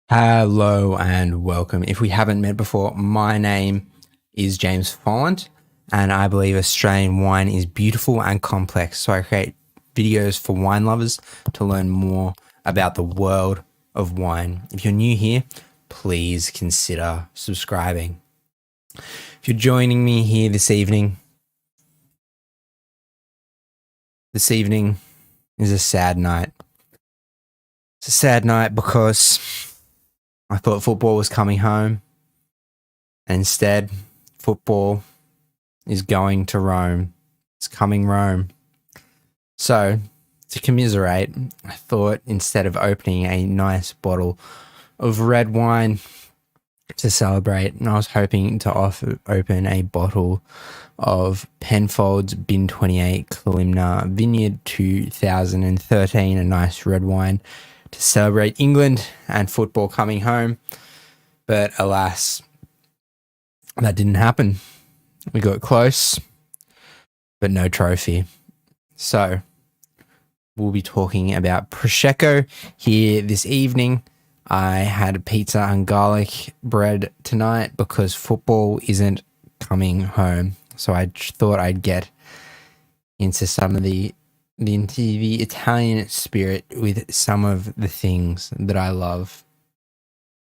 Hello and welcome. If we haven't met before, my name is James Folland, and I believe Australian wine is beautiful and complex. So I create videos for wine lovers to learn more about the world of wine. If you're new here, please consider subscribing. If you're joining me here this evening is a sad night. It's a sad night because I thought football was coming home, and instead, football is going to Rome. It's coming Rome. So, to commiserate, I thought instead of opening a nice bottle of red wine to celebrate, and I was hoping to open a bottle of Penfolds Bin 28 Kalimna Vineyard 2013, a nice red wine to celebrate England and football coming home. But alas, that didn't happen. We got close, but no trophy. So, we'll be talking about Prosecco here this evening. I had pizza and garlic bread tonight because football isn't coming home. So I thought I'd get into some of into the Italian spirit with some of the things that I love.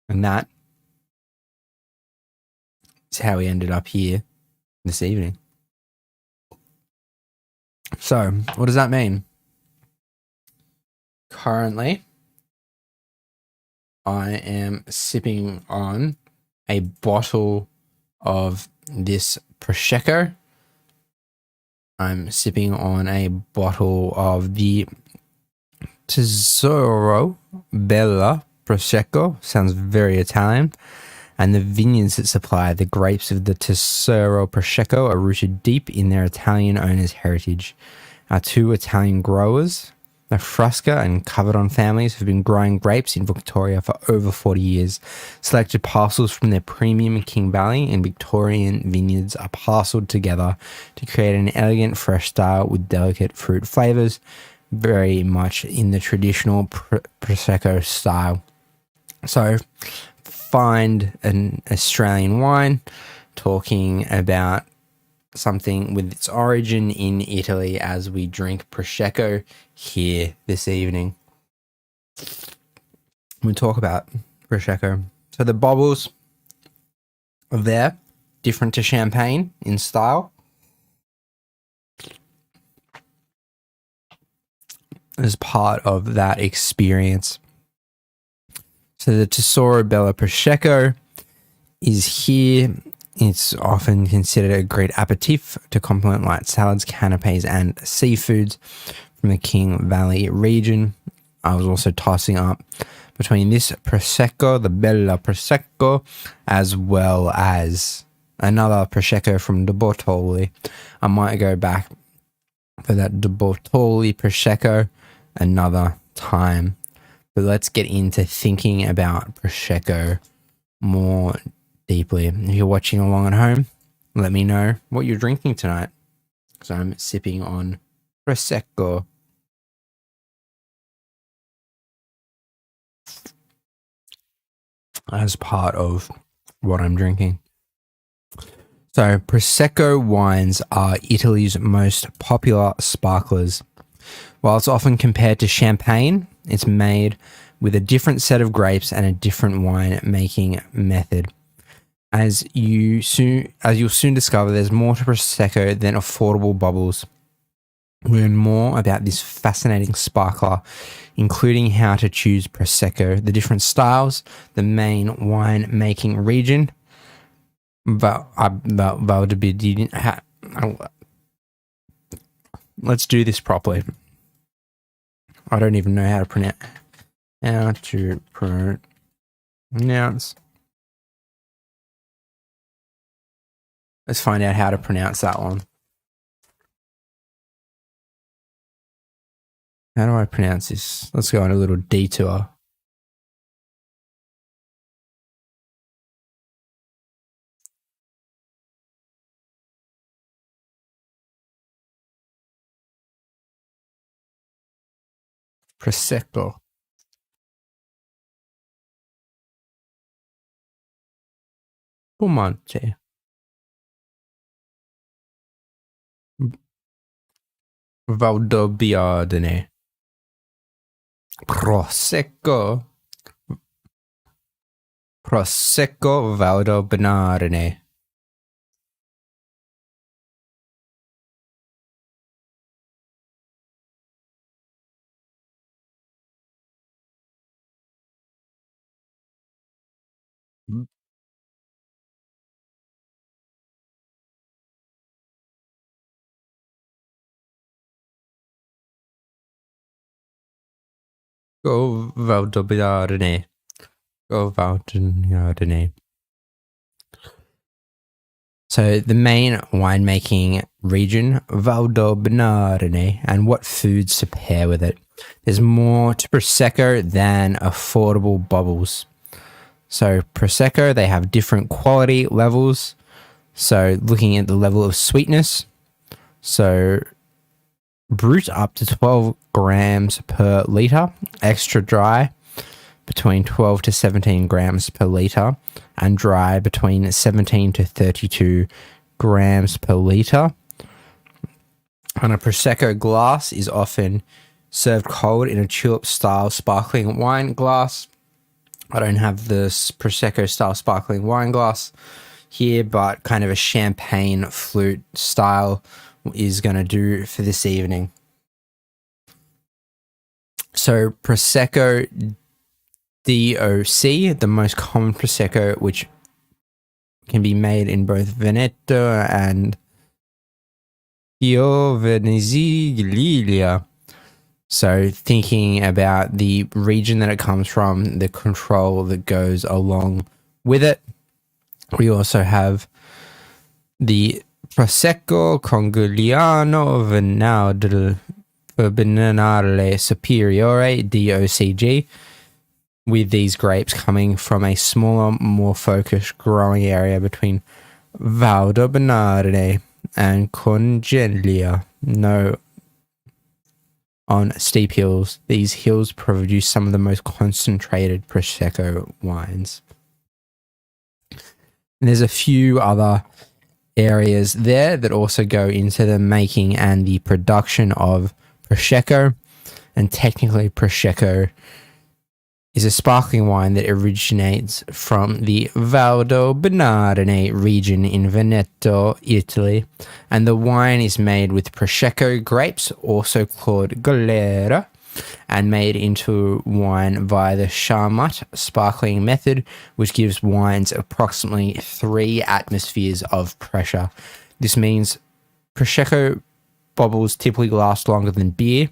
And that is how we ended up here this evening. So, what does that mean? Currently, I am sipping on a bottle of this Prosecco. I'm sipping on a bottle of the Tesoro Bella Prosecco. Sounds very Italian. And the vineyards that supply the grapes of the Tesoro Prosecco are rooted deep in their Italian owners' heritage. Our two Italian growers, the Frusca and Cavaron families, have been growing grapes in Victoria for over 40 years. Selected parcels from their premium King Valley and Victorian vineyards are parceled together to create an elegant, fresh style with delicate fruit flavors, very much in the traditional Prosecco style. So, find an Australian wine talking about something with its origin in Italy as we drink Prosecco here this evening. We talk about Prosecco. So the bubbles are there, different to champagne in style. As part of that experience. So the Tesoro Bella Prosecco is here. It's often considered a great aperitif to complement light salads, canapes, and seafoods from the King Valley region. I was also tossing up between this Prosecco, the Bella Prosecco, as well as another Prosecco from De Bortoli. I might go back for that De Bortoli Prosecco another time. But let's get into thinking about Prosecco more deeply. If you're watching along at home, let me know what you're drinking tonight, because I'm sipping on Prosecco. As part of what I'm drinking. So, Prosecco wines are Italy's most popular sparklers. While it's often compared to champagne, it's made with a different set of grapes and a different wine making method. As you'll soon discover, there's more to Prosecco than affordable bubbles. Learn more about this fascinating sparkler, including how to choose Prosecco, the different styles, the main wine making region. Let's do this properly. I don't even know how to pronounce. Let's find out how to pronounce that one. How do I pronounce this? Let's go on a little detour. Prosecco. Spumante. Valdobbiadene. Prosecco. Prosecco Valdobbiadene. Go Valdobbiadene. Go Valdobbiadene. So the main winemaking region, Valdobbiadene, and what foods to pair with it. There's more to Prosecco than affordable bubbles. So Prosecco, they have different quality levels. So looking at the level of sweetness, so brut up to 12 grams per litre, extra dry between 12 to 17 grams per litre, and dry between 17 to 32 grams per litre. And a Prosecco glass is often served cold in a tulip-style sparkling wine glass. I don't have this Prosecco-style sparkling wine glass here, but kind of a champagne flute style is going to do for this evening. So Prosecco DOC, the most common Prosecco, which can be made in both Veneto and Venezia. So thinking about the region that it comes from, the control that goes along with it. We also have the Prosecco Congigliano Venale Superiore, DOCG, with these grapes coming from a smaller, more focused growing area between Valdobbiadene and Congeglia. No, on steep hills. These hills produce some of the most concentrated Prosecco wines. And there's a few other areas there that also go into the making and the production of Prosecco. And technically, Prosecco is a sparkling wine that originates from the Valdobbiadene region in Veneto, Italy. And the wine is made with Prosecco grapes, also called Galera, and made into wine via the Charmat sparkling method, which gives wines approximately 3 atmospheres of pressure. This means Prosecco bubbles typically last longer than beer,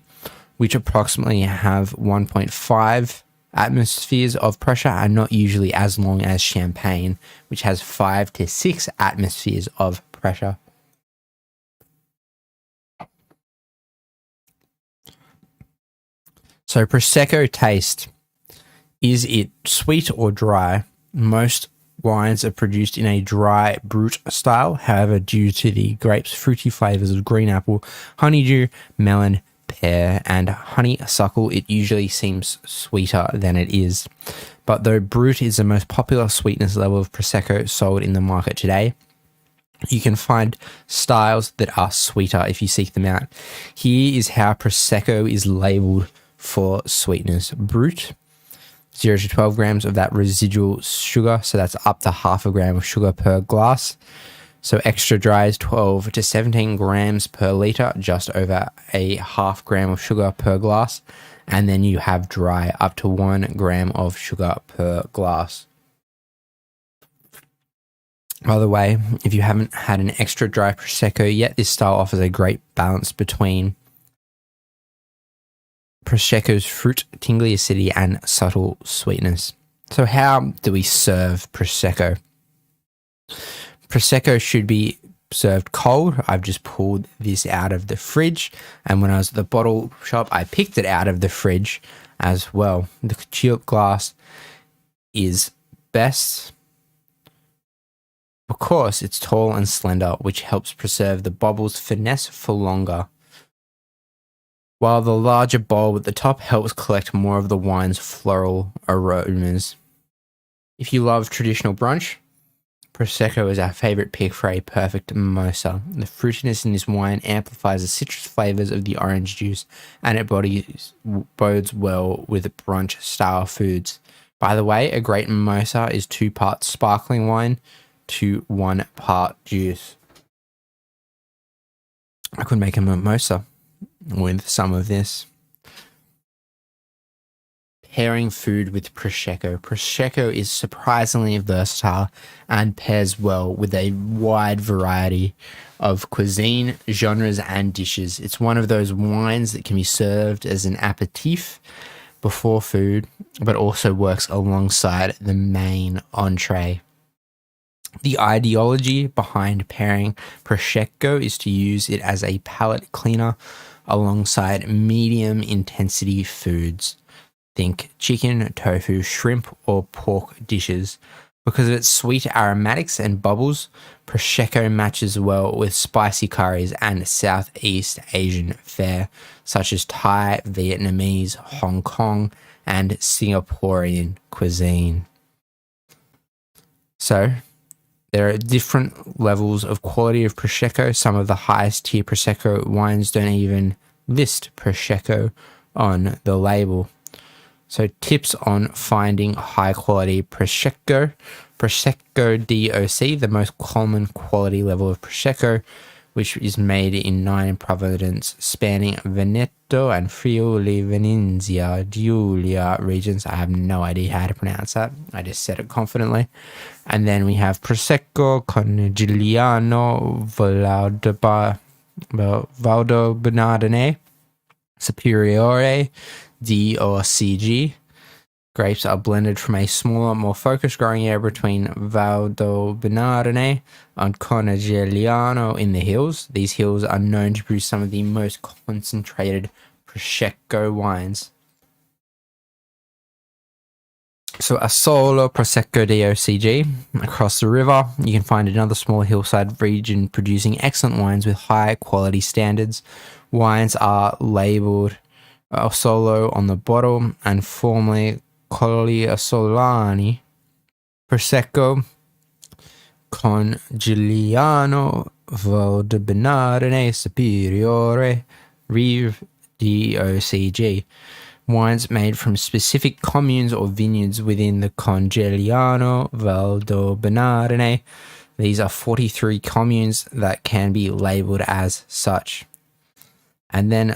which approximately have 1.5 atmospheres of pressure, and not usually as long as champagne, which has 5 to 6 atmospheres of pressure. So Prosecco taste. Is it sweet or dry? Most wines are produced in a dry brut style. However, due to the grape's fruity flavors of green apple, honeydew, melon, pear, and honeysuckle, it usually seems sweeter than it is. But though brut is the most popular sweetness level of Prosecco sold in the market today, you can find styles that are sweeter if you seek them out. Here is how Prosecco is labeled for sweetness. Brut, 0 to 12 grams of that residual sugar, so that's up to half a gram of sugar per glass. So extra dry is 12 to 17 grams per litre, just over a half gram of sugar per glass. And then you have dry, up to 1 gram of sugar per glass. By the way, if you haven't had an extra dry Prosecco yet, this style offers a great balance between Prosecco's fruit, tingly acidity, and subtle sweetness. So how do we serve Prosecco? Prosecco should be served cold. I've just pulled this out of the fridge, and when I was at the bottle shop, I picked it out of the fridge as well. The tulip glass is best because it's tall and slender, which helps preserve the bubble's finesse for longer, while the larger bowl at the top helps collect more of the wine's floral aromas. If you love traditional brunch, Prosecco is our favorite pick for a perfect mimosa. The fruitiness in this wine amplifies the citrus flavors of the orange juice, and it bodes well with brunch-style foods. By the way, a great mimosa is 2 parts sparkling wine to 1 part juice. I could make a mimosa with some of this. Pairing food with Prosecco. Prosecco is surprisingly versatile and pairs well with a wide variety of cuisine, genres, and dishes. It's one of those wines that can be served as an aperitif before food, but also works alongside the main entree. The ideology behind pairing Prosecco is to use it as a palate cleaner alongside medium intensity foods. Think chicken, tofu, shrimp, or pork dishes. Because of its sweet aromatics and bubbles, Prosecco matches well with spicy curries and Southeast Asian fare, such as Thai, Vietnamese, Hong Kong, and Singaporean cuisine. So, there are different levels of quality of Prosecco. Some of the highest tier Prosecco wines don't even list Prosecco on the label. So tips on finding high quality Prosecco. Prosecco DOC, the most common quality level of Prosecco, which is made in 9 provinces spanning Veneto and Friuli Venezia Giulia regions. I have no idea how to pronounce that. I just said it confidently. And then we have Prosecco Conigliano Valdobernardone Superiore DOCG. Grapes are blended from a smaller, more focused growing area between Valdobernardone and Conigliano in the hills. These hills are known to produce some of the most concentrated Prosecco wines. So a solo Prosecco DOCG. Across the river, you can find another small hillside region producing excellent wines with high quality standards. Wines are labeled solo on the bottle and formerly Conigliano Prosecco Conigliano Valdobernardone Superiore Rive DOCG. Wines made from specific communes or vineyards within the Conigliano Valdobernardone. These are 43 communes that can be labeled as such. And then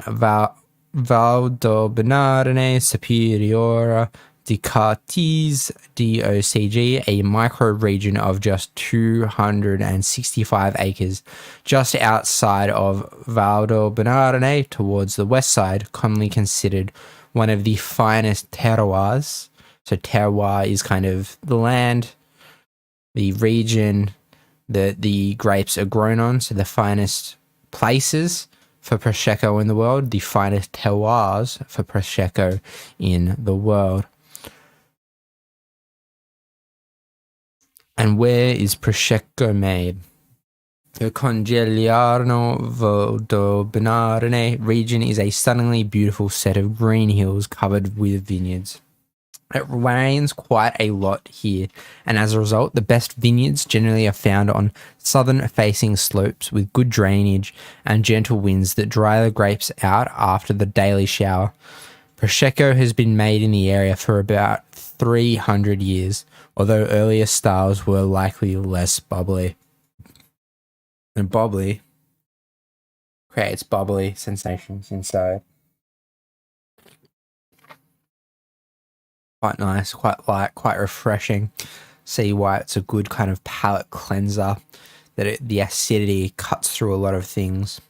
Valdobernardone Superiore di Cartes DOCG, a micro-region of just 265 acres, just outside of Valdobernardone towards the west side, commonly considered one of the finest terroirs. So terroir is kind of the land, the region that the grapes are grown on, so the finest places for Prosecco in the world, the finest terroirs for Prosecco in the world. And where is Prosecco made? The Conigliano Valdobernardone region is a stunningly beautiful set of green hills covered with vineyards. It rains quite a lot here, and as a result, the best vineyards generally are found on southern-facing slopes with good drainage and gentle winds that dry the grapes out after the daily shower. Prosecco has been made in the area for about 300 years, although earlier styles were likely less bubbly. And bubbly creates bubbly sensations inside. Quite nice, quite light, quite refreshing. See why it's a good kind of palate cleanser, that the acidity cuts through a lot of things.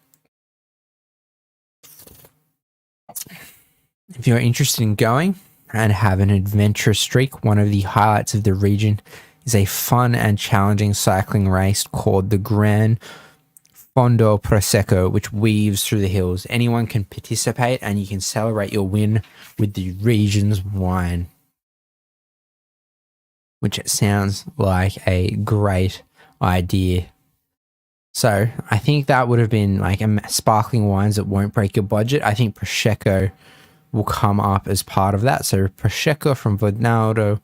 If you're interested in going and have an adventurous streak, one of the highlights of the region is a fun and challenging cycling race called the Gran Fondo Prosecco, which weaves through the hills. Anyone can participate and you can celebrate your win with the region's wine, which sounds like a great idea. So I think that would have been like sparkling wines that won't break your budget. I think Prosecco will come up as part of that. So Prosecco from Vernaldo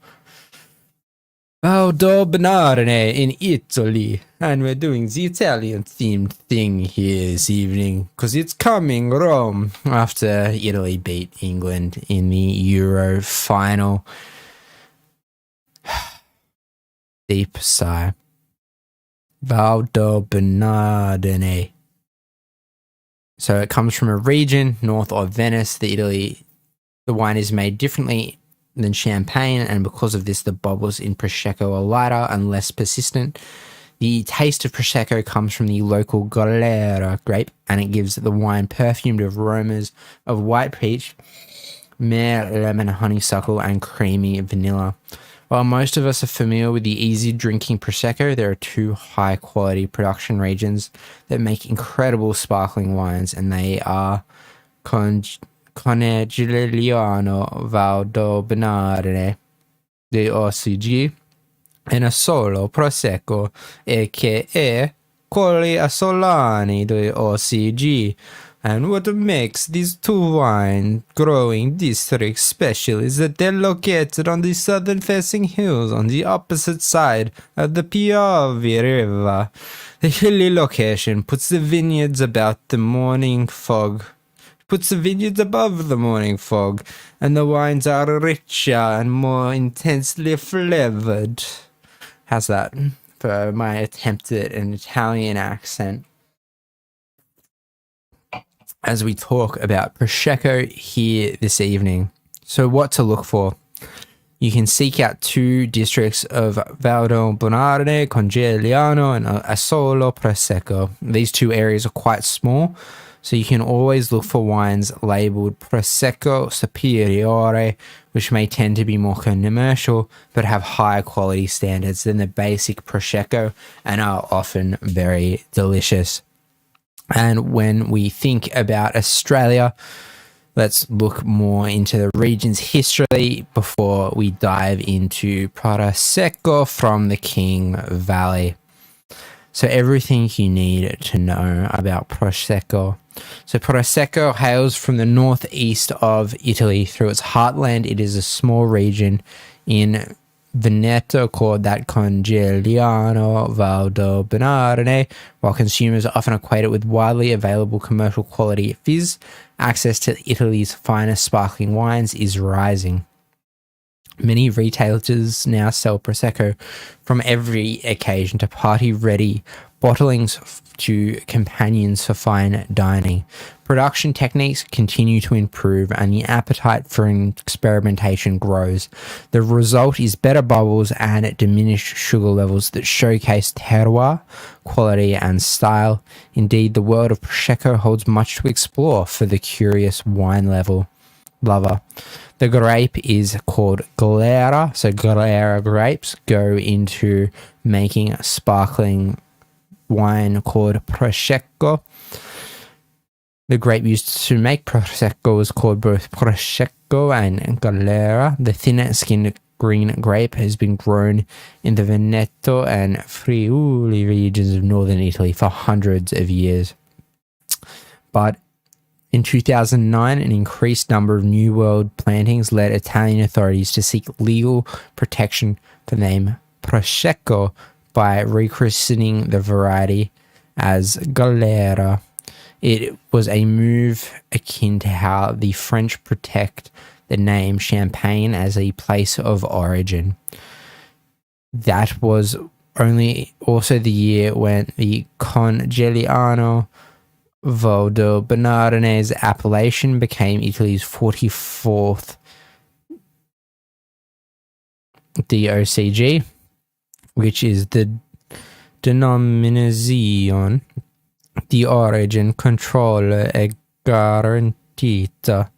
Valdobernarne in Italy, and we're doing the Italian themed thing here this evening because it's coming Rome after Italy beat England in the Euro final. Deep sigh. Valdobernarne. So it comes from a region north of Venice. The wine is made differently than champagne, and because of this, the bubbles in Prosecco are lighter and less persistent. The taste of Prosecco comes from the local Galera grape, and it gives the wine perfumed aromas of white peach, mare, lemon, honeysuckle, and creamy vanilla. While most of us are familiar with the easy drinking Prosecco, there are two high quality production regions that make incredible sparkling wines, and they are Conegliano Valdobernarne di OCG e a solo Prosecco e che è Colli Assolani di OCG. And what makes these two wine growing districts special is that they're located on the southern facing hills on the opposite side of the Piave River. The hilly location puts the vineyards above the morning fog, and the wines are richer and more intensely flavored. How's that for my attempt at an Italian accent? As we talk about Prosecco here this evening. So what to look for? You can seek out two districts of Valdobernarne, Conegliano, and Asolo Prosecco. These two areas are quite small, so you can always look for wines labelled Prosecco Superiore, which may tend to be more commercial, but have higher quality standards than the basic Prosecco and are often very delicious. And when we think about Australia, let's look more into the region's history before we dive into Prosecco from the King Valley. So everything you need to know about Prosecco. So Prosecco hails from the northeast of Italy. Through its heartland, it is a small region in Veneto called that Conegliano Valdobernarne. While consumers often equate it with widely available commercial quality fizz, access to Italy's finest sparkling wines is rising. Many retailers now sell Prosecco from every occasion, to party-ready bottlings to companions for fine dining. Production techniques continue to improve, and the appetite for experimentation grows. The result is better bubbles and diminished sugar levels that showcase terroir, quality, and style. Indeed, the world of Prosecco holds much to explore for the curious wine lover. The grape is called Galera, so Galera grapes go into making sparkling wine called Prosecco. The grape used to make Prosecco is called both Prosecco and Galera. The thin-skinned green grape has been grown in the Veneto and Friuli regions of northern Italy for hundreds of years. But in 2009, an increased number of New World plantings led Italian authorities to seek legal protection for the name Prosecco by rechristening the variety as Galera. It was a move akin to how the French protect the name Champagne as a place of origin. That was also the year when the Conegliano Valdobernarne's appellation became Italy's 44th DOCG, which is the Denominazione di Origine Controlla e Garantita.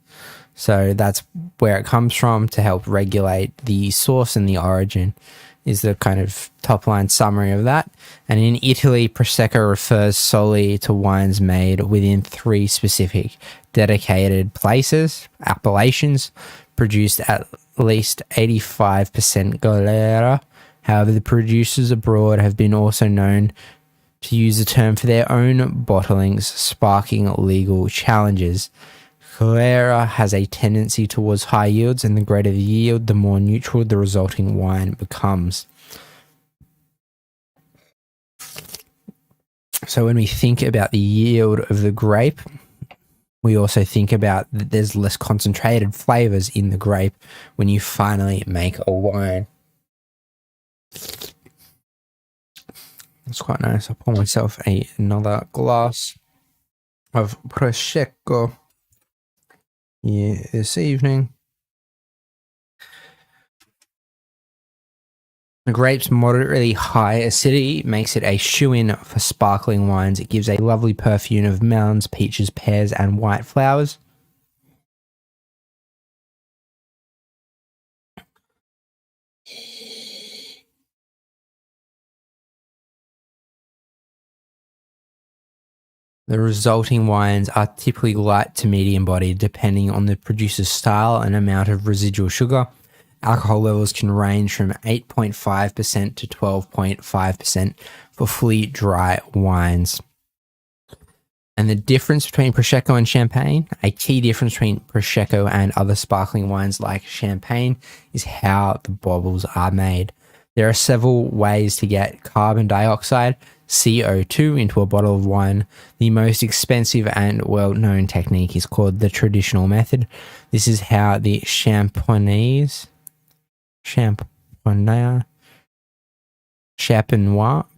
So that's where it comes from, to help regulate the source and the origin, is the kind of top line summary of that. And in Italy, Prosecco refers solely to wines made within three specific dedicated appellations, produced at least 85% Galera. However, the producers abroad have been also known to use the term for their own bottlings, sparking legal challenges. Galera has a tendency towards high yields, and the greater the yield, the more neutral the resulting wine becomes. So when we think about the yield of the grape, we also think about that there's less concentrated flavors in the grape when you finally make a wine. It's quite nice. I'll pour myself another glass of Prosecco here this evening. The grape's moderately high acidity makes it a shoe-in for sparkling wines. It gives a lovely perfume of melons, peaches, pears, and white flowers. The resulting wines are typically light to medium bodied, depending on the producer's style and amount of residual sugar. Alcohol levels can range from 8.5% to 12.5% for fully dry wines. And the difference between Prosecco and Champagne, a key difference between Prosecco and other sparkling wines like Champagne, is how the bubbles are made. There are several ways to get carbon dioxide, CO2, into a bottle of wine. The most expensive and well-known technique is called the traditional method. This is how the Champenois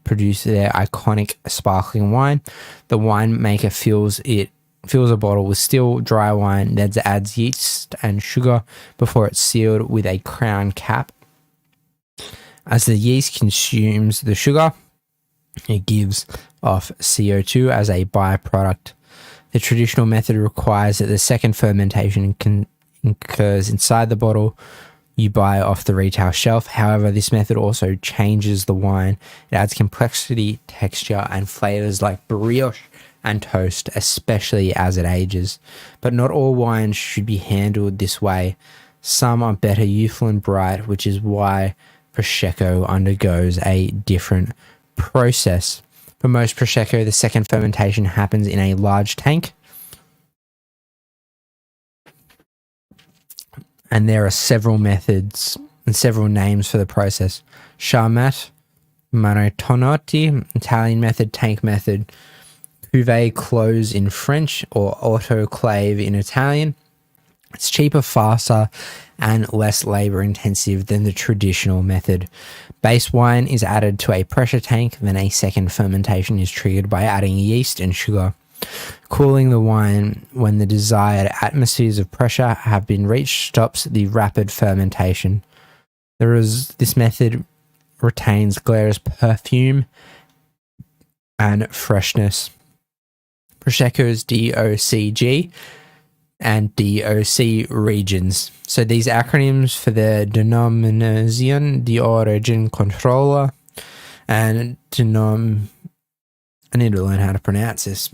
produce their iconic sparkling wine. The winemaker fills a bottle with still dry wine, then adds yeast and sugar before it's sealed with a crown cap. As the yeast consumes the sugar, it gives off CO2 as a byproduct. The traditional method requires that the second fermentation occurs inside the bottle you buy off the retail shelf. However, this method also changes the wine. It adds complexity, texture, and flavors like brioche and toast, especially as it ages. But not all wines should be handled this way. Some are better youthful and bright, which is why Prosecco undergoes a different process. For most Prosecco, the second fermentation happens in a large tank. And there are several methods and several names for the process. Charmat, Maritonotti, Italian method, tank method, cuvée clos in French, or autoclave in Italian. It's cheaper, faster, and less labor intensive than the traditional method. Base wine is added to a pressure tank, then a second fermentation is triggered by adding yeast and sugar. Cooling the wine when the desired atmospheres of pressure have been reached stops the rapid fermentation. This method retains Glera's perfume and freshness. Prosecco's DOCG and DOC regions. So these acronyms for the Denominazione di Origine Controlla and I need to learn how to pronounce this.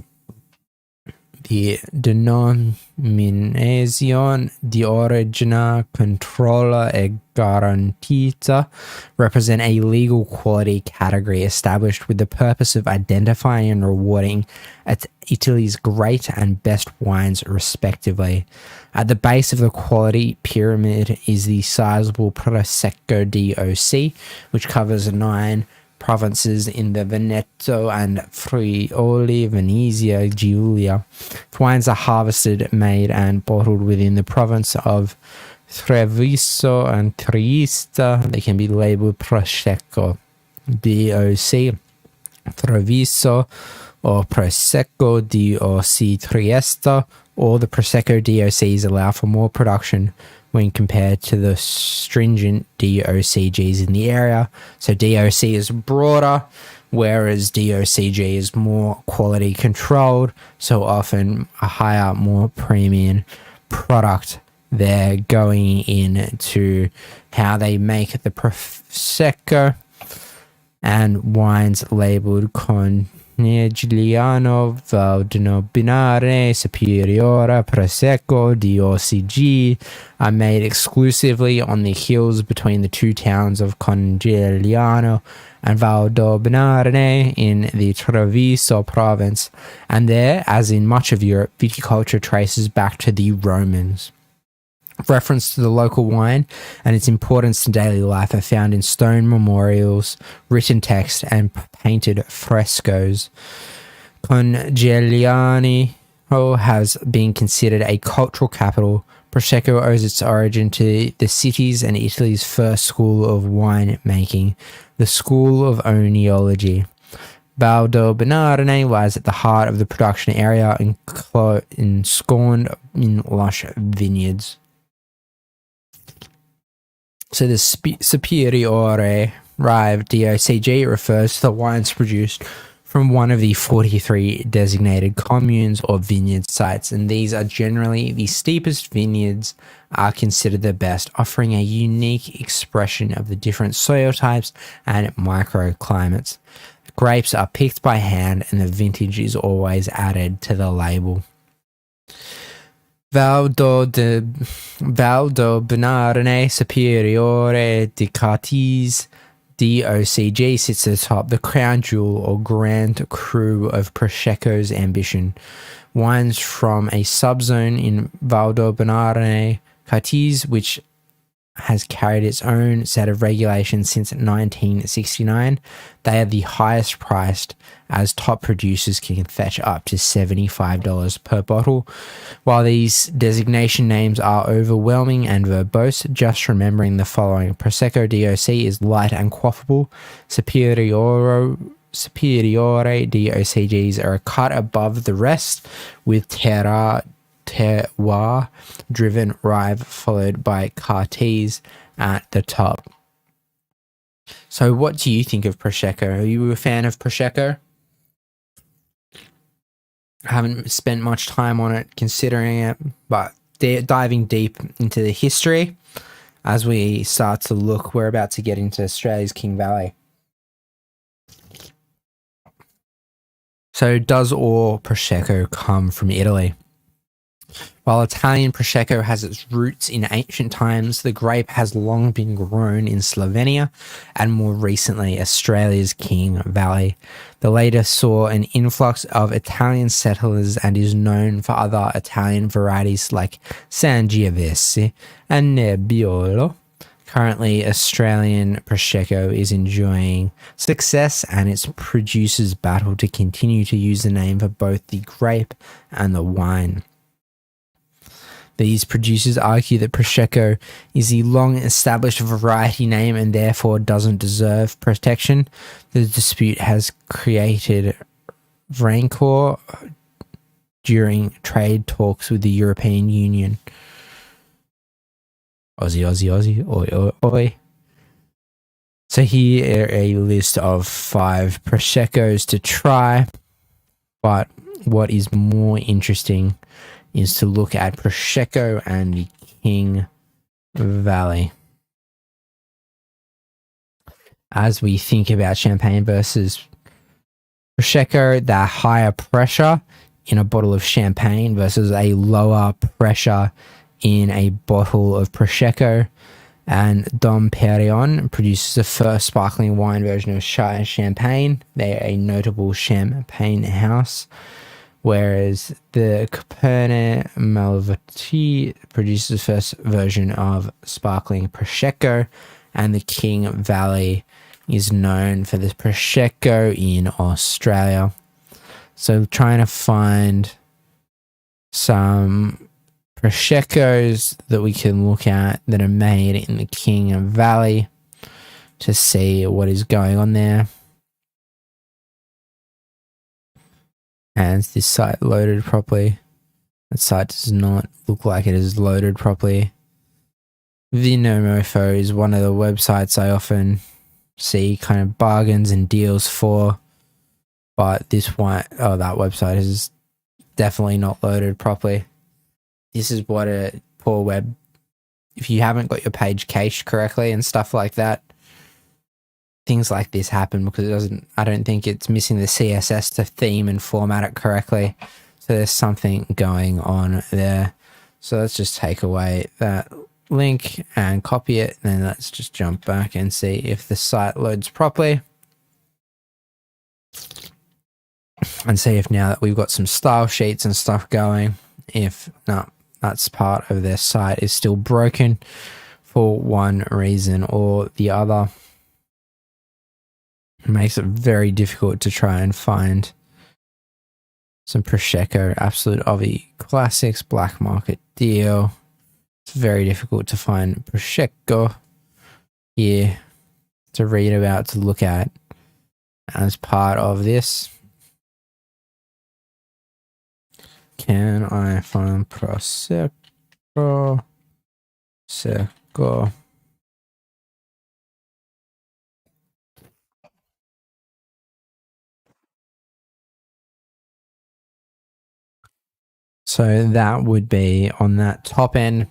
The Denominazione di Origine Controlla e Garantita represent a legal quality category established with the purpose of identifying and rewarding Italy's great and best wines respectively. At the base of the quality pyramid is the sizable Prosecco DOC, which covers 9 provinces in the Veneto and Friuli Venezia Giulia. If wines are harvested, made, and bottled within the province of Treviso and Trieste, they can be labeled Prosecco DOC Treviso or Prosecco DOC Trieste. All the Prosecco DOCs allow for more production when compared to the stringent DOCGs in the area. So DOC is broader, whereas DOCG is more quality controlled, so often a higher, more premium product there going into how they make the Prosecco. And wines labeled Conegliano, Valdobinare, Superiore, Prosecco, DOCG are made exclusively on the hills between the two towns of Conegliano and Valdobinare in the Treviso province. And there, as in much of Europe, viticulture traces back to the Romans. Reference to the local wine and its importance to daily life are found in stone memorials, written text, and painted frescoes. Congegliano has been considered a cultural capital. Prosecco owes its origin to the city's and Italy's first school of wine making, the School of Oenology. Valdobernarone lies at the heart of the production area, ensconced in lush vineyards. So the Superiore Rive DOCG refers to the wines produced from one of the 43 designated communes or vineyard sites, and these are generally the steepest vineyards are considered the best, offering a unique expression of the different soil types and microclimates. Grapes are picked by hand and the vintage is always added to the label. Valdobernarone Superiore di Cartes DOCG sits atop the crown jewel or grand cru of Prosecco's ambition. Wines from a subzone in Valdobernarone Cartes, which has carried its own set of regulations since 1969. They are the highest priced, as top producers can fetch up to $75 per bottle. While these designation names are overwhelming and verbose, just remembering the following: Prosecco DOC is light and quaffable. Superiore DOCGs are a cut above the rest, with terroir driven Rive followed by Cartes at the top. So what do you think of Prosecco? Are you a fan of Prosecco? I haven't spent much time on it considering it, but diving deep into the history as we start to look, we're about to get into Australia's King Valley. So does all Prosecco come from Italy? While Italian Prosecco has its roots in ancient times, the grape has long been grown in Slovenia and more recently Australia's King Valley. The latter saw an influx of Italian settlers and is known for other Italian varieties like Sangiovese and Nebbiolo. Currently, Australian Prosecco is enjoying success and its producers battle to continue to use the name for both the grape and the wine. These producers argue that Prosecco is the long-established variety name and therefore doesn't deserve protection. The dispute has created rancor during trade talks with the European Union. Aussie, oi, oi. So here are a list of 5 Proseccos to try, but what is more interesting is to look at Prosecco and the King Valley. As we think about Champagne versus Prosecco, that higher pressure in a bottle of Champagne versus a lower pressure in a bottle of Prosecco. And Dom Perignon produces the first sparkling wine version of Champagne. They're a notable champagne house. Whereas the Cabernet Malvasia produces the first version of sparkling Prosecco, and the King Valley is known for the Prosecco in Australia. So trying to find some Proseccos that we can look at that are made in the King Valley to see what is going on there. And is this site loaded properly? That site does not look like it is loaded properly. Vinomofo is one of the websites I often see kind of bargains and deals for. But this one, that website is definitely not loaded properly. This is what a poor web, if you haven't got your page cached correctly and stuff like that, things like this happen because I don't think it's missing the CSS to theme and format it correctly. So there's something going on there. So let's just take away that link and copy it. And then let's just jump back and see if the site loads properly. And see if now that we've got some style sheets and stuff going, if not, that's part of their site is still broken for one reason or the other. It makes it very difficult to try and find Some Prosecco, absolute Aussie classics, black market deal. It's very difficult to find Prosecco here to read about, to look at as part of this. Can I find Prosecco? Prosecco. So that would be on that top end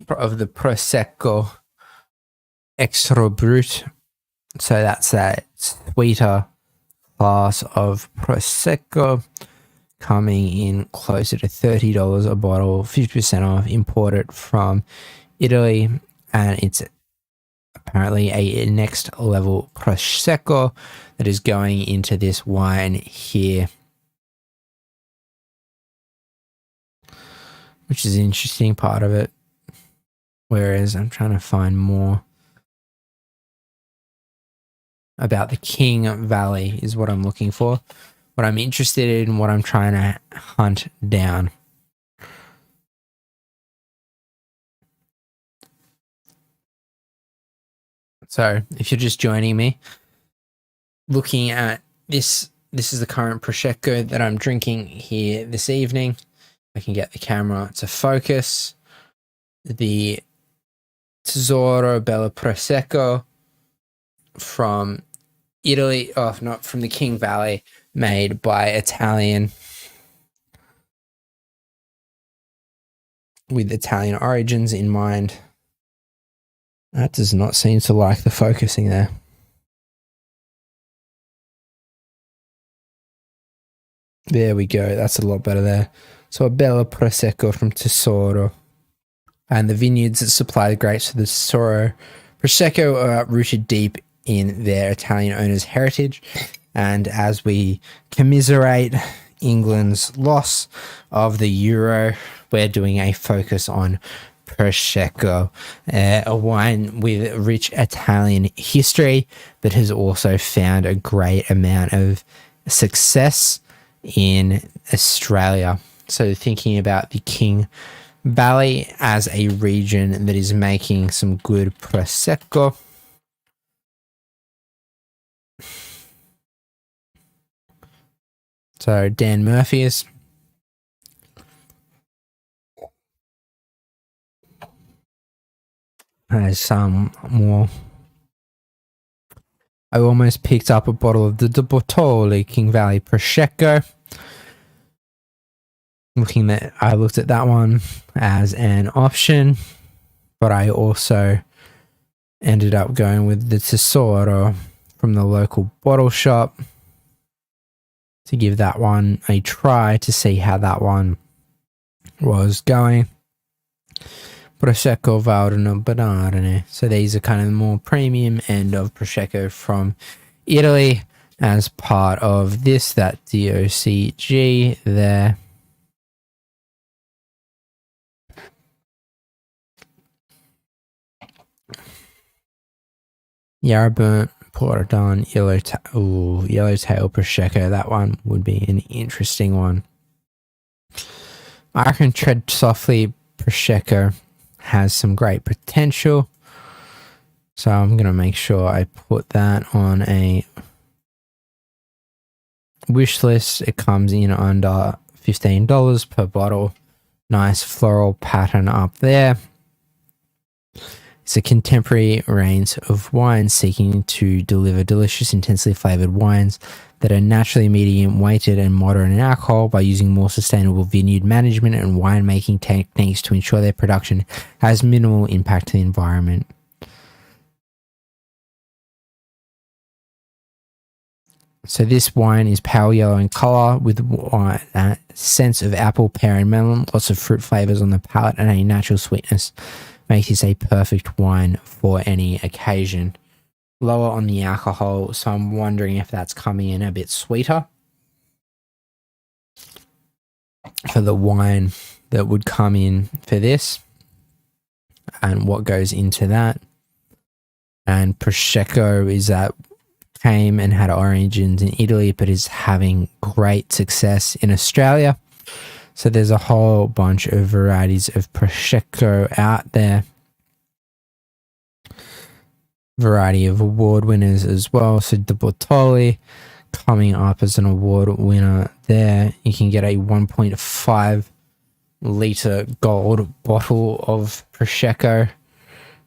of the Prosecco Extra Brut. So that's that sweeter class of Prosecco, coming in closer to $30 a bottle, 50% off, imported from Italy, and it's apparently a next level Prosecco that is going into this wine here, which is an interesting part of it. Whereas I'm trying to find more about the King Valley is what I'm looking for. What I'm interested in, what I'm trying to hunt down. So if you're just joining me, looking at this is the current Prosecco that I'm drinking here this evening. I can get the camera to focus. The Tesoro Bella Prosecco from Italy, not from the King Valley, made by Italian, with Italian origins in mind. That does not seem to like the focusing there. There we go. That's a lot better there. So a Bella Prosecco from Tesoro. And the vineyards that supply the grapes for the Tesoro Prosecco are rooted deep in their Italian owners' heritage. And as we commiserate England's loss of the Euro, we're doing a focus on Prosecco, a wine with rich Italian history, but has also found a great amount of success in Australia. So thinking about the King Valley as a region that is making some good Prosecco. So Dan Murphy's. There's some more. I almost picked up a bottle of the De Bortoli King Valley Prosecco. I looked at that one as an option, but I also ended up going with the Tesoro from the local bottle shop to give that one a try to see how that one was going. Prosecco Valdano Banarne. So these are kind of the more premium end of Prosecco from Italy as part of this, that DOCG there. Yarra Burnt, Portadon, Yellowtail Prosecco. That one would be an interesting one. I reckon Tread Softly Prosecco has some great potential. So I'm going to make sure I put that on a wish list. It comes in under $15 per bottle. Nice floral pattern up there. It's a contemporary range of wines seeking to deliver delicious, intensely flavored wines that are naturally medium weighted and moderate in alcohol by using more sustainable vineyard management and winemaking techniques to ensure their production has minimal impact to the environment. So this wine is pale yellow in color with a sense of apple, pear, and melon. Lots of fruit flavors on the palate and a natural sweetness. Makes this a perfect wine for any occasion. Lower on the alcohol, so I'm wondering if that's coming in a bit sweeter for the wine that would come in for this and what goes into that. And Prosecco is at came and had origins in Italy, but is having great success in Australia. So there's a whole bunch of varieties of Prosecco out there. Variety of award winners as well. So the Bortoli coming up as an award winner there. You can get a 1.5 litre gold bottle of Prosecco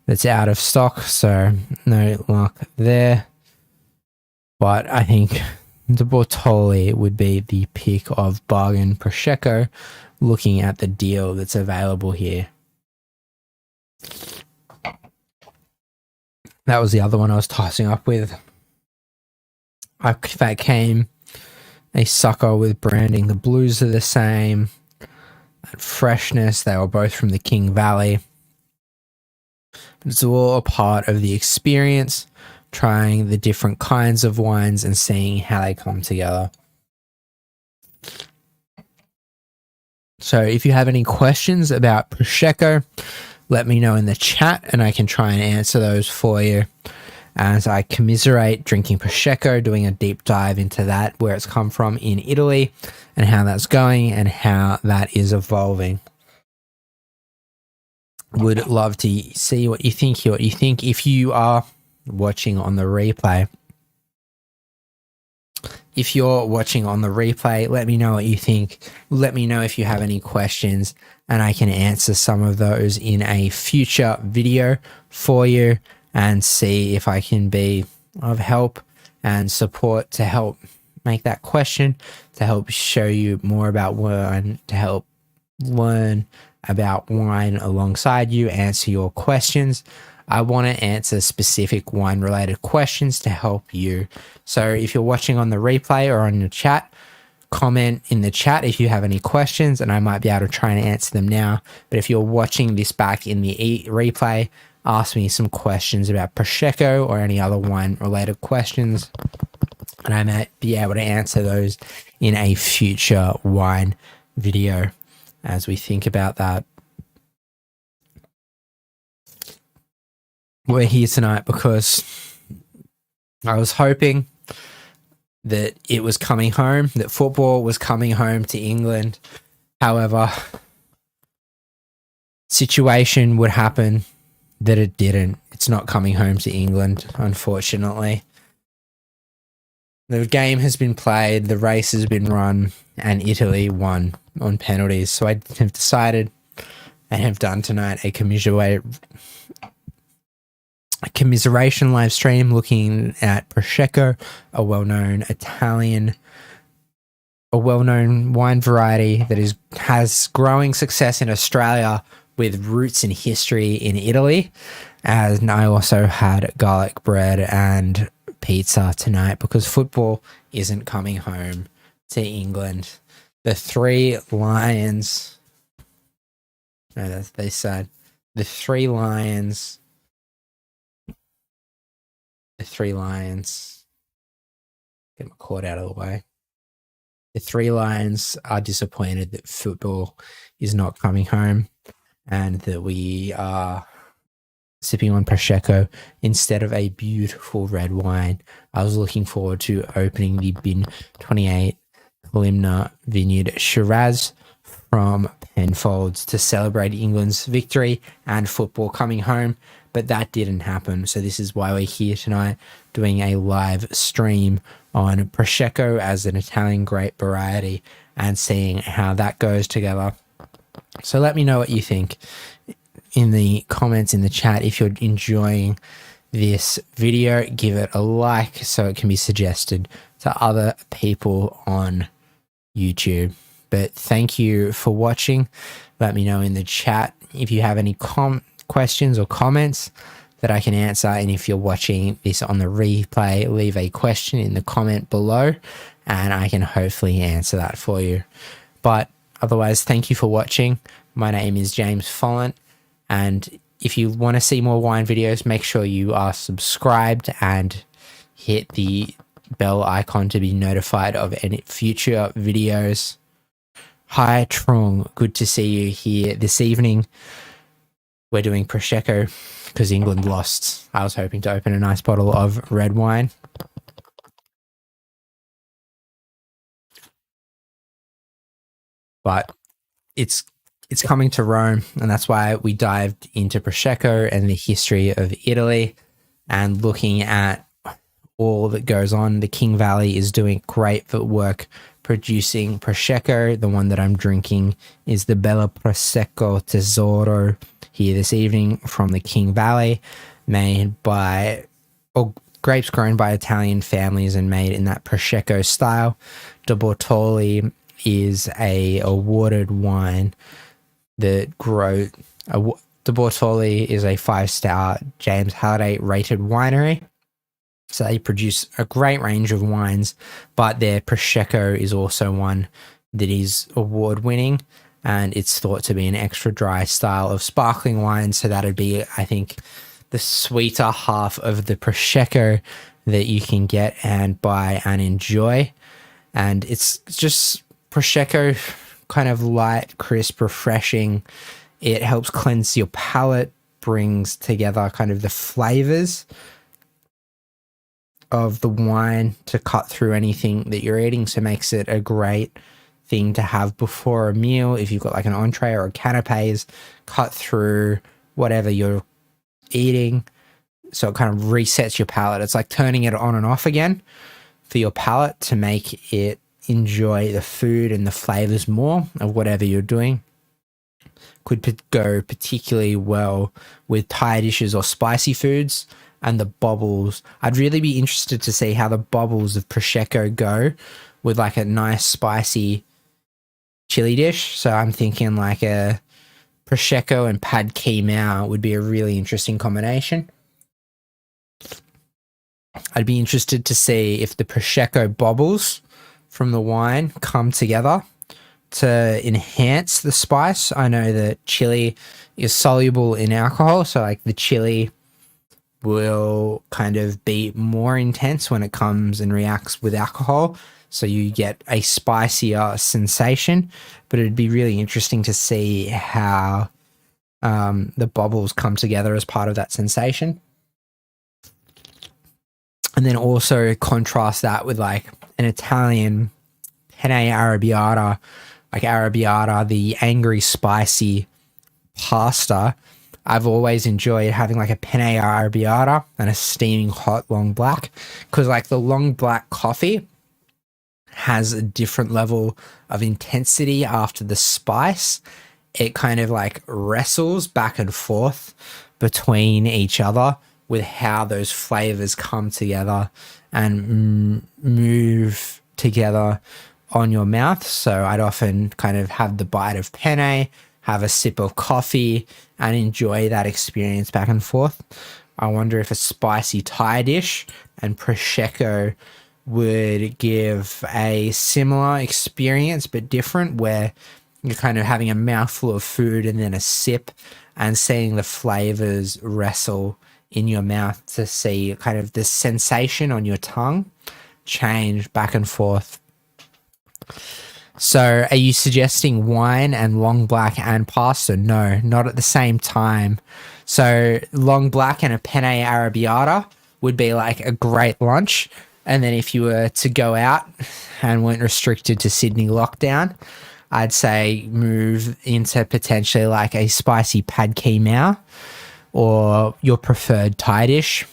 that's out of stock, so no luck there. But I think the Bortoli would be the pick of bargain Prosecco, looking at the deal that's available here. That was the other one I was tossing up with. That came a sucker with branding. The blues are the same. And freshness, they were both from the King Valley. It's all a part of the experience, trying the different kinds of wines and seeing how they come together. So if you have any questions about Prosecco, let me know in the chat and I can try and answer those for you as I commiserate drinking Prosecco, doing a deep dive into that, where it's come from in Italy and how that's going and how that is evolving. Would love to see what you think, if you are watching on the replay. If you're watching on the replay, let me know what you think. Let me know if you have any questions and I can answer some of those in a future video for you and see if I can be of help and support to help make that question, to help show you more about wine, to help learn about wine alongside you, answer your questions. I want to answer specific wine related questions to help you. So if you're watching on the replay or on the chat, comment in the chat if you have any questions and I might be able to try and answer them now. But if you're watching this back in the replay, ask me some questions about Prosecco or any other wine related questions and I might be able to answer those in a future wine video as we think about that. We're here tonight because I was hoping that it was coming home, that football was coming home to England. However, situation would happen that it didn't. It's not coming home to England, unfortunately. The game has been played, the race has been run, and Italy won on penalties. So I have decided and have done tonight a commiseration live stream looking at Prosecco, a well-known wine variety that has growing success in Australia with roots and history in Italy. And I also had garlic bread and pizza tonight because football isn't coming home to England. The Three Lions, they said, the Three Lions, get my cord out of the way. The Three Lions are disappointed that football is not coming home and that we are sipping on Prosecco instead of a beautiful red wine. I was looking forward to opening the Bin 28 Limna Vineyard Shiraz from Penfolds to celebrate England's victory and football coming home, but that didn't happen. So this is why we're here tonight doing a live stream on Prosecco as an Italian grape variety and seeing how that goes together. So let me know what you think in the comments in the chat. If you're enjoying this video, give it a like so it can be suggested to other people on YouTube. But thank you for watching. Let me know in the chat if you have any questions or comments that I can answer. And if you're watching this on the replay, leave a question in the comment below and I can hopefully answer that for you. But otherwise, thank you for watching. My name is James Follant, and if you want to see more wine videos, make sure you are subscribed and hit the bell icon to be notified of any future videos. Hi Trung, good to see you here this evening. We're doing Prosecco because England lost. I was hoping to open a nice bottle of red wine. but it's coming to Rome, and that's why we dived into Prosecco and the history of Italy and looking at all that goes on. The King Valley is doing great work producing Prosecco. The one that I'm drinking is the Bella Prosecco Tesoro here this evening from the King Valley, made by grapes grown by Italian families and made in that Prosecco style. De Bortoli is a awarded wine that grow. De Bortoli is a 5-star James Halliday rated winery. So they produce a great range of wines, but their Prosecco is also one that is award winning, and it's thought to be an extra dry style of sparkling wine. So that'd be, I think, the sweeter half of the Prosecco that you can get and buy and enjoy. And it's just Prosecco, kind of light, crisp, refreshing. It helps cleanse your palate, brings together kind of the flavors of the wine to cut through anything that you're eating. So makes it a great thing to have before a meal. If you've got like an entree or a canapes, cut through whatever you're eating. So it kind of resets your palate. It's like turning it on and off again for your palate to make it enjoy the food and the flavors more of whatever you're doing. Could go particularly well with Thai dishes or spicy foods. And the bubbles, I'd really be interested to see how the bubbles of Prosecco go with like a nice spicy chili dish. So I'm thinking like a Prosecco and pad kee mao would be a really interesting combination. I'd be interested to see if the Prosecco bubbles from the wine come together to enhance the spice. I know that chili is soluble in alcohol, so like the chili will kind of be more intense when it comes and reacts with alcohol, so you get a spicier sensation. But it'd be really interesting to see how the bubbles come together as part of that sensation. And then also contrast that with like an Italian penne arrabbiata, like arrabbiata, the angry, spicy pasta. I've always enjoyed having like a penne arrabbiata and a steaming hot long black, because like the long black coffee has a different level of intensity after the spice. It kind of like wrestles back and forth between each other with how those flavors come together and move together on your mouth. So I'd often kind of have the bite of penne, have a sip of coffee, and enjoy that experience back and forth. I wonder if a spicy Thai dish and Prosecco would give a similar experience but different, where you're kind of having a mouthful of food and then a sip and seeing the flavors wrestle in your mouth to see kind of the sensation on your tongue change back and forth. So are you suggesting wine and long black and pasta? No, not at the same time. So long black and a penne arrabbiata would be like a great lunch. And then if you were to go out and weren't restricted to Sydney lockdown, I'd say move into potentially like a spicy pad kee mao or your preferred Thai dish.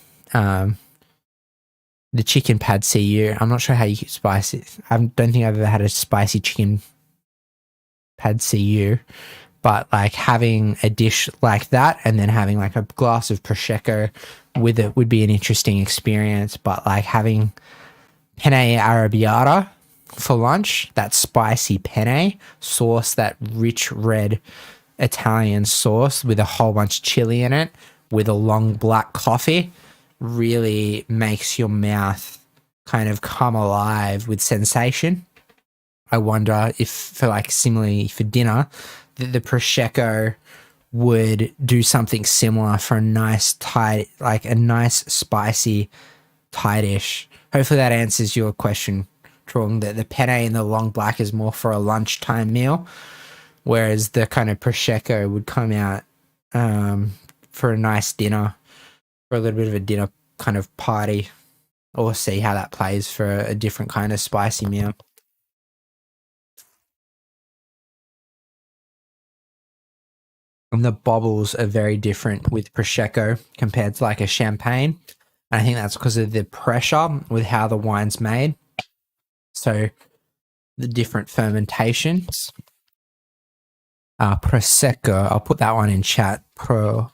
The chicken pad see I'm not sure how you spice it. I don't think I've ever had a spicy chicken pad see, but like having a dish like that and then having like a glass of Prosecco with it would be an interesting experience. But like having penne arrabbiata for lunch, that spicy penne sauce, that rich red Italian sauce with a whole bunch of chili in it, with a long black coffee, really makes your mouth kind of come alive with sensation. I wonder if, for like similarly for dinner, the Prosecco would do something similar for a nice Thai, like a nice spicy Thai dish. Hopefully that answers your question, Trong. The penne and the long black is more for a lunchtime meal, whereas the kind of Prosecco would come out for a nice dinner, for a little bit of a dinner kind of party, or see how that plays for a different kind of spicy meal. And the bubbles are very different with Prosecco compared to like a champagne. And I think that's because of the pressure with how the wine's made. So the different fermentations. Prosecco, I'll put that one in chat. Prosecco.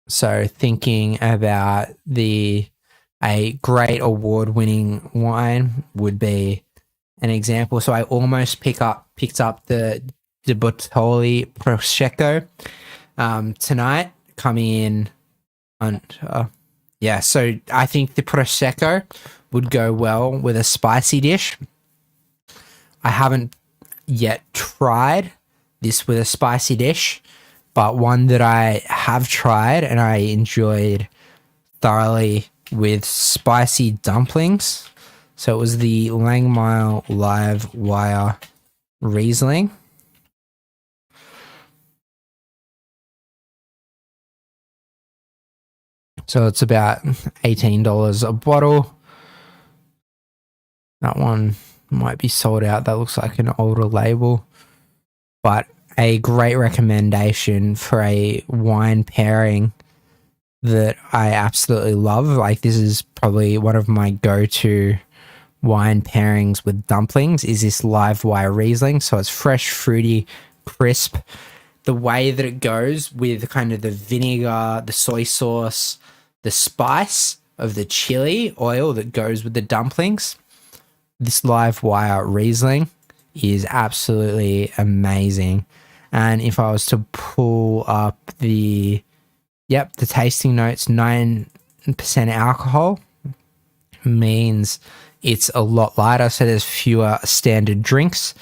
So thinking about a great award-winning wine would be an example. So I almost picked up the Bottoli Prosecco tonight, coming in on so I think the Prosecco would go well with a spicy dish. I haven't yet tried this with a spicy dish, but one that I have tried and I enjoyed thoroughly with spicy dumplings. So it was the Langmile Live Wire Riesling. So it's about $18 a bottle. That one might be sold out. That looks like an older label. But a great recommendation for a wine pairing that I absolutely love. Like, this is probably one of my go-to wine pairings with dumplings, is this Live Wire Riesling. So it's fresh, fruity, crisp. The way that it goes with kind of the vinegar, the soy sauce, the spice of the chili oil that goes with the dumplings. This Live Wire Riesling is absolutely amazing. And if I was to pull up the tasting notes, 9% alcohol means it's a lot lighter, so there's fewer standard drinks.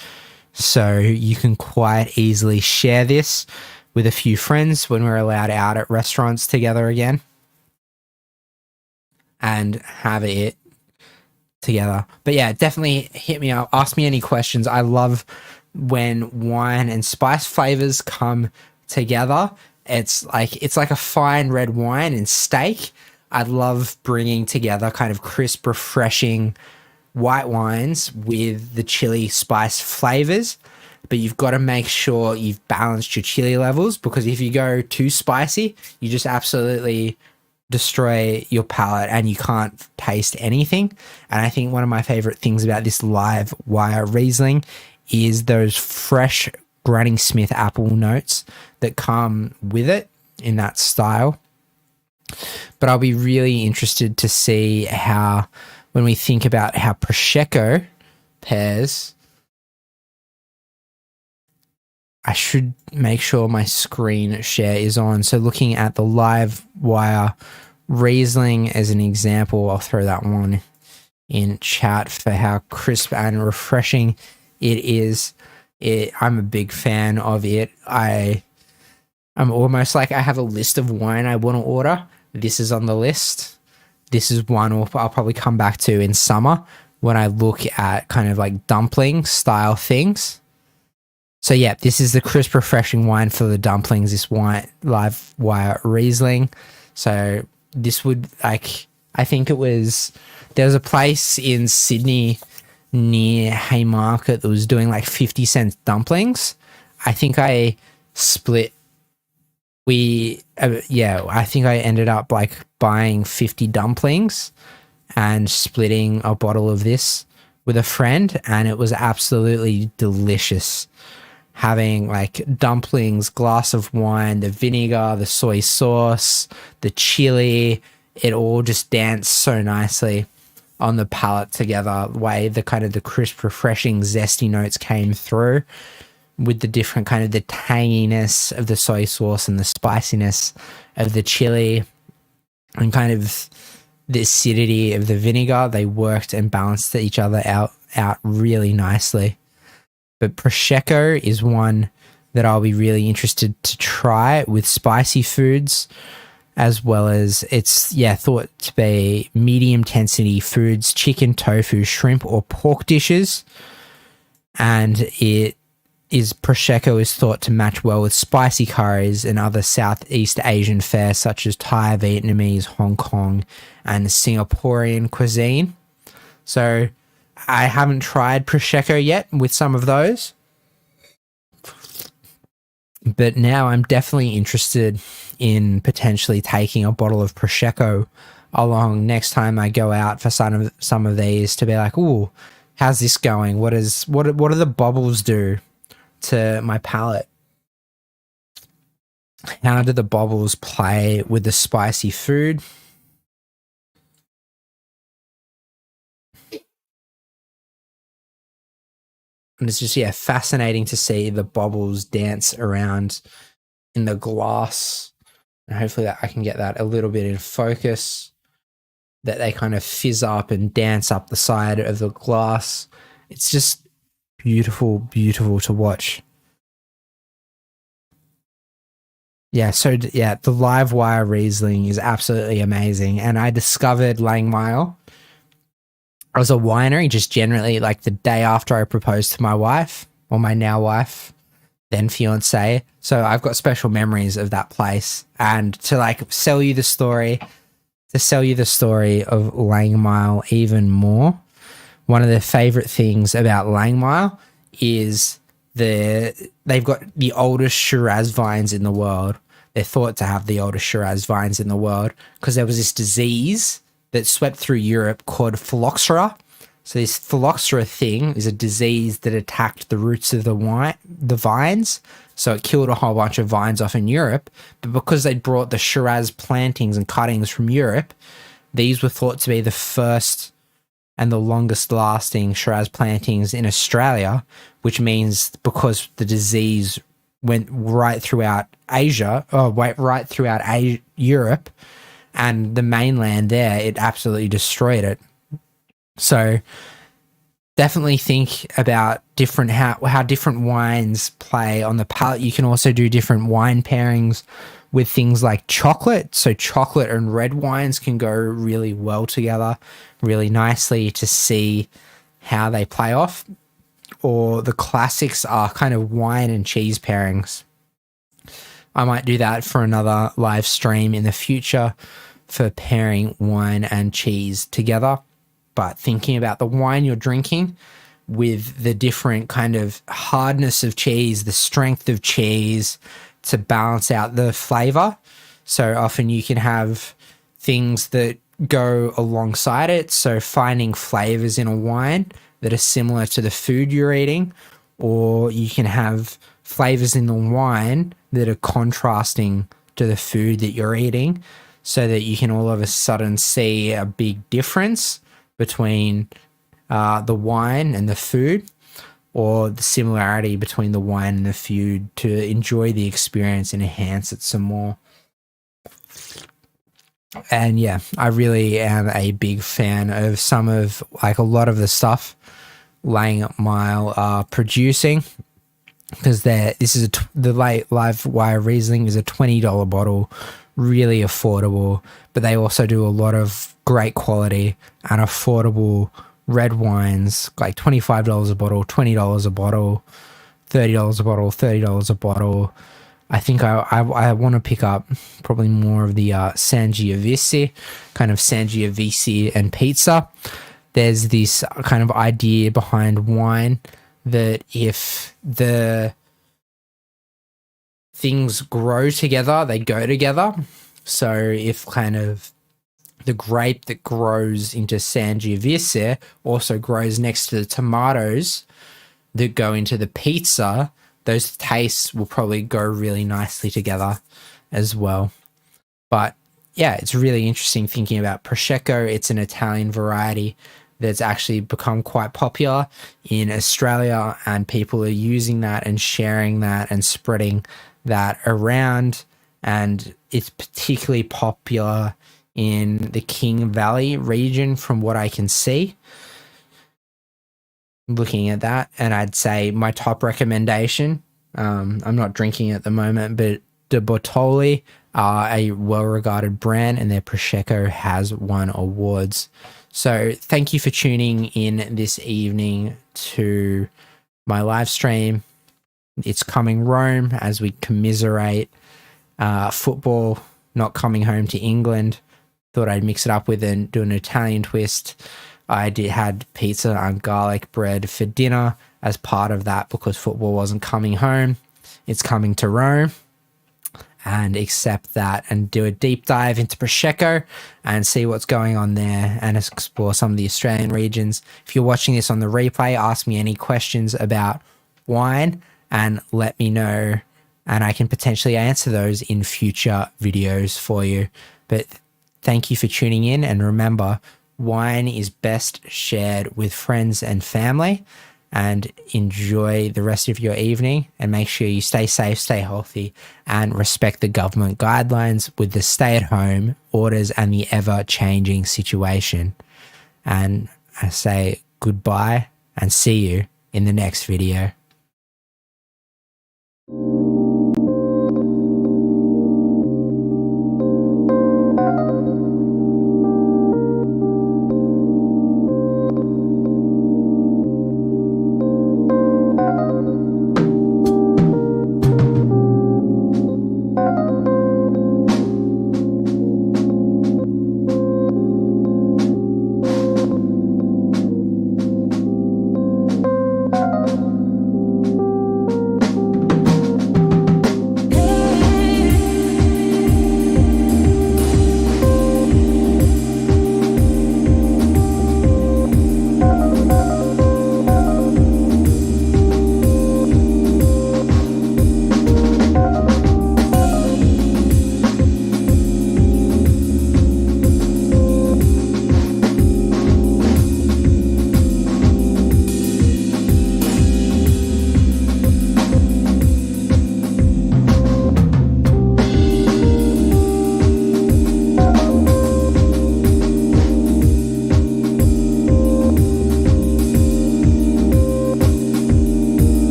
So you can quite easily share this with a few friends when we're allowed out at restaurants together again and have it together. But yeah, definitely hit me up. Ask me any questions. I love when wine and spice flavors come together. It's like a fine red wine and steak. I love bringing together kind of crisp, refreshing white wines with the chili spice flavors. But you've got to make sure you've balanced your chili levels, because if you go too spicy, you just absolutely destroy your palate and you can't taste anything. And I think one of my favorite things about this Live Wire Riesling is those fresh Granny Smith apple notes that come with it in that style. But I'll be really interested to see how, when we think about how Prosecco pairs, I should make sure my screen share is on. So looking at the Live Wire Riesling as an example, I'll throw that one in chat for how crisp and refreshing it is. I'm a big fan of it. I'm almost like I have a list of wine I want to order. This is on the list. This is one I'll probably come back to in summer when I look at kind of like dumpling style things. So yeah, this is the crisp, refreshing wine for the dumplings, this wine, Live Wire Riesling. So this would, like, I think there was a place in Sydney near Haymarket that was doing like 50-cent dumplings. I think I I think I ended up like buying 50 dumplings and splitting a bottle of this with a friend, and it was absolutely delicious. Having like dumplings, glass of wine, the vinegar, the soy sauce, the chili, it all just danced so nicely on the palate together. The way the kind of the crisp, refreshing, zesty notes came through with the different kind of the tanginess of the soy sauce and the spiciness of the chili and kind of the acidity of the vinegar. They worked and balanced each other out really nicely. But Prosecco is one that I'll be really interested to try with spicy foods, as well as it's thought to be medium intensity foods, chicken, tofu, shrimp, or pork dishes. And Prosecco is thought to match well with spicy curries and other Southeast Asian fare such as Thai, Vietnamese, Hong Kong, and Singaporean cuisine. So I haven't tried Prosecco yet with some of those, But now I'm definitely interested in potentially taking a bottle of Prosecco along next time I go out for some of these to be like, ooh, how's this going? What do the bubbles do to my palate? How do the bubbles play with the spicy food? And it's just, yeah, fascinating to see the bubbles dance around in the glass. And hopefully that I can get that a little bit in focus, that they kind of fizz up and dance up the side of the glass. It's just beautiful, beautiful to watch. Yeah, so yeah, the live wire Riesling is absolutely amazing. And I discovered Langmeil as a winery just generally like the day after I proposed to my wife, or my now wife, then fiance. So I've got special memories of that place. And to like sell you the story of Langmeil even more, one of the favorite things about Langmeil is they've got the oldest Shiraz vines in the world. They're thought to have the oldest Shiraz vines in the world because there was this disease that swept through Europe called phylloxera. So this phylloxera thing is a disease that attacked the roots of the vines. So it killed a whole bunch of vines off in Europe. But because they brought the Shiraz plantings and cuttings from Europe, these were thought to be the first and the longest lasting Shiraz plantings in Australia, which means because the disease went right throughout Europe and the mainland there, it absolutely destroyed it. So definitely think about how different wines play on the palate. You can also do different wine pairings with things like chocolate. So chocolate and red wines can go really well together, really nicely, to see how they play off. Or the classics are kind of wine and cheese pairings. I might do that for another live stream in the future for pairing wine and cheese together. But thinking about the wine you're drinking with the different kind of hardness of cheese, the strength of cheese to balance out the flavor. So often you can have things that go alongside it. So finding flavors in a wine that are similar to the food you're eating, or you can have flavors in the wine that are contrasting to the food that you're eating, so that you can all of a sudden see a big difference between the wine and the food, or the similarity between the wine and the food to enjoy the experience and enhance it some more. And yeah, I really am a big fan of a lot of the stuff Langmeil are producing, because the live wire Riesling is a $20 bottle, really affordable, but they also do a lot of great quality and affordable red wines, like $25 a bottle, $20 a bottle, $30 a bottle, $30 a bottle. I think I want to pick up probably more of the Sangiovese, kind of Sangiovese and pizza. There's this kind of idea behind wine that if the things grow together, they go together. So if kind of the grape that grows into Sangiovese also grows next to the tomatoes that go into the pizza, those tastes will probably go really nicely together as well. But yeah, it's really interesting thinking about Prosecco. It's an Italian variety that's actually become quite popular in Australia, and people are using that and sharing that and spreading that around. And it's particularly popular in the King Valley region from what I can see. Looking at that, and I'd say my top recommendation, I'm not drinking at the moment, but De Bortoli are a well-regarded brand, and their Prosecco has won awards. So thank you for tuning in this evening to my live stream. It's Coming Rome as we commiserate football not coming home to England. Thought I'd mix it up with and do an Italian twist. I had pizza and garlic bread for dinner as part of that because football wasn't coming home. it's coming to Rome, and accept that and do a deep dive into Prosecco and see what's going on there and explore some of the Australian regions. If you're watching this on the replay, ask me any questions about wine and let me know, and I can potentially answer those in future videos for you. But thank you for tuning in, and remember, wine is best shared with friends and family. And enjoy the rest of your evening, and make sure you stay safe, stay healthy, and respect the government guidelines with the stay-at-home orders and the ever-changing situation. And I say goodbye and see you in the next video.